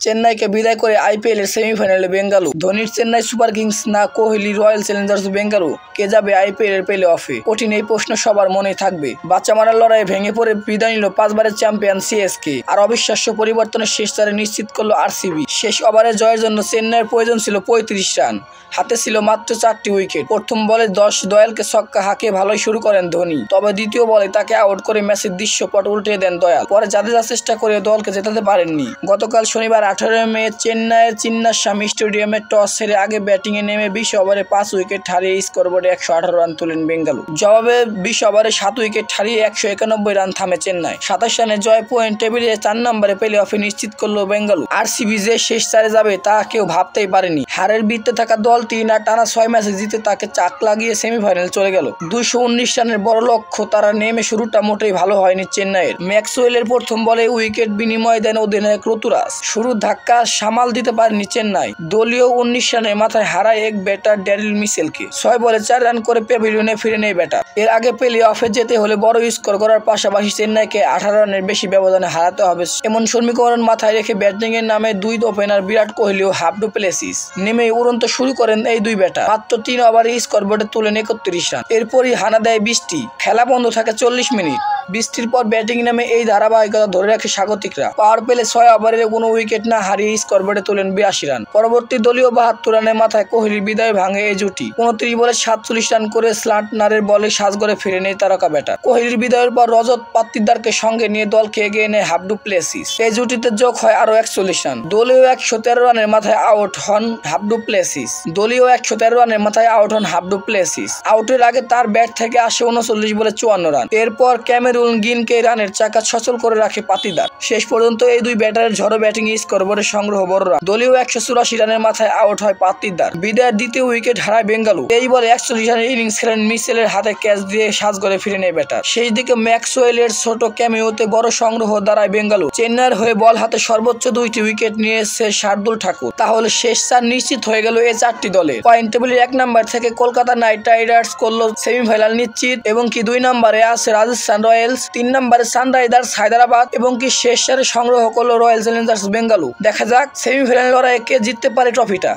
চেন্নাইকে বিদায় করে আইপিএল এর সেমিফাইনালে বেঙ্গালুরু। ধোনির চেন্নাই সুপার কিংস না কোহলি রয়্যাল চ্যালেঞ্জার্স বেঙ্গালুরু, কে যাবে আইপিএল এর প্লে অফে? কঠিন এই প্রশ্ন সবার মনেই থাকবে। বাচ্চা মারার লড়াইয়ে ভেঙে পড়ে বিদায় নিল 5 বারের চ্যাম্পিয়ন সিএসকে। আর অবিশ্বাস্য পরিবর্তনের শেষ চারে নিশ্চিত করলো আরসিবি। শেষ ওভারে জয়ের জন্য চেন্নাইয়ের প্রয়োজন ছিল 35 রান, হাতে ছিল মাত্র 4টি উইকেট। প্রথম বলে 10 দয়ালকে ছক্কা হাঁকিয়ে ভালোই শুরু করেন ধোনি, তবে দ্বিতীয় বলে তাকে আউট করে ম্যাচের দৃশ্যপট উল্টে দেন দয়াল। পরে জাদেজা চেষ্টা করে দলকে জেতাতে পারেননি। গতকাল শনিবার 18 মে চেন্নাইয়ের চিন্নাস্বামী স্টেডিয়ামে টস হেরে আগে ব্যাটিংয়ে নেমে 20 ওভারে 5 উইকেট হারিয়ে স্কোরবোর্ডে 118 রান তোলেন বেঙ্গালুরু। জবাবে 20 ওভারে 7 উইকেট হারিয়ে 191 রান থামে চেন্নাই। 27 রানে জয় পয়েন্ট টেবিলে 4 নম্বরে প্লে অফে নিশ্চিত করলো বেঙ্গালুরু। আরসিবি যে শেষ চারে যাবে তা কেউ ভাবতেই পারেনি। হারের বৃত্তে থাকা দলটি না টানা 6 ম্যাচে জিতে তাকে চাক লাগিয়ে সেমিফাইনাল চলে গেল। 219 রানের বড় লক্ষ্য তারা নেমে শুরুটা মোটেই ভালো হয়নি চেন্নাইয়ের। ম্যাক্সওয়েলের প্রথম বলে উইকেট বিনিময় দেন অধিনায়ক ঋতুরাজ। শুরুর ধাক্কা সামাল দিতে পারেনি চেন্নাই। দলীয় 19 রানের মাথায় হারায় এক ব্যাটার ড্যারিল মিচেলকে। 6 বলে 4 রান করে প্যাভিলিয়নে ফিরে নেয় ব্যাটার। এর আগে প্লে অফে যেতে হলে বড় স্কোর করার পাশাপাশি চেন্নাইকে 18 রানের বেশি ব্যবধানে হারাতে হবে, এমন সমীকরণ মাথায় রেখে ব্যাটিংয়ে নামে দুই ওপেনার বিরাট কোহলি ও হাফ ডু প্লেসিস। নেমেই উড়ন্ত শুরু করেন এই দুই ব্যাটার। মাত্র 3 ওভারে স্কোরবোর্ডে তোলেন 31 রান। এরপরই হানা দেয় বৃষ্টি। খেলা বন্ধ থাকে 40 মিনিট। বৃষ্টির পর ব্যাটিং নামে এই ধারাবাহিকতা ধরে রাখে স্বাগতিকরা। পাওয়ার প্লে 6 ওভারে কোনো উইকেট না হারিয়ে স্কোরবোর্ডে তোলেন 82 রান। পরবর্তী দলীয় 72 রানের মাথায় কোহলির বিদায় ভাঙে এই জুটি। 29 বলে 47 রান করে স্লান্টনারের বলে সাজঘরে ফিরে নেয় তারকা ব্যাটার। কোহলির বিদায়ের পর রজত পাতিদারকে সঙ্গে নিয়ে দলকে এগিয়ে নেয় হাফ ডু প্লেসিস। এই জুটিতে যোগ হয় আরো 41 রান। দলীয় 113 রানের মাথায় আউট হন হাফ ডু প্লেসিস। আউটের আগে তার ব্যাট থেকে আসে 39 বলে 54 রান। এরপর ক্যামেরুন গ্রিনকে রানের চাকা সচল করে রাখে পাতিদার। শেষ পর্যন্ত এই দুই ব্যাটারের ঝড়ো ব্যাটিং স্কোরবোর্ডে সংগ্রহ বড় রান। দলীয় 184 রানের মাথায় আউট হয় পাতিদার। বিদায়ের দ্বিতীয় উইকেট হারায় বেঙ্গালুরু। এই বলে 41 রানের ইনিংস খেলেন মিচেলের হাতে ক্যাচ দিয়ে সাজঘরে ফিরে নেয় ব্যাটার। সেই দিকে ম্যাক্সওয়েলের ছোট ক্যামিওতে বড় সংগ্রহ দাঁড়ায় বেঙ্গালুরু। চেন্নাইয়ের হয়ে বল হাতে সর্বোচ্চ 2টি উইকেট নিয়েছে শার্দুল ঠাকুর। তাহলে শেষ চার নিশ্চিত হয়ে গেল এই 4টি দলের। পয়েন্ট টেবিলের 1 নম্বর থেকে কলকাতা নাইট রাইডার্স করলো সেমিফাইনাল নিশ্চিত, এবং কি 2 নম্বরে আছে রাজস্থান রয়্যালস, 3 নম্বরে সানরাইজার্স হায়দ্রাবাদ, এবং কি শেষ চারে সংগ্রহ করলো রয়্যাল চ্যালেঞ্জার্স বেঙ্গালুরু। দেখা যাক সেমিফাইনাল লড়াইয়ে কে জিততে পারে ট্রফিটা।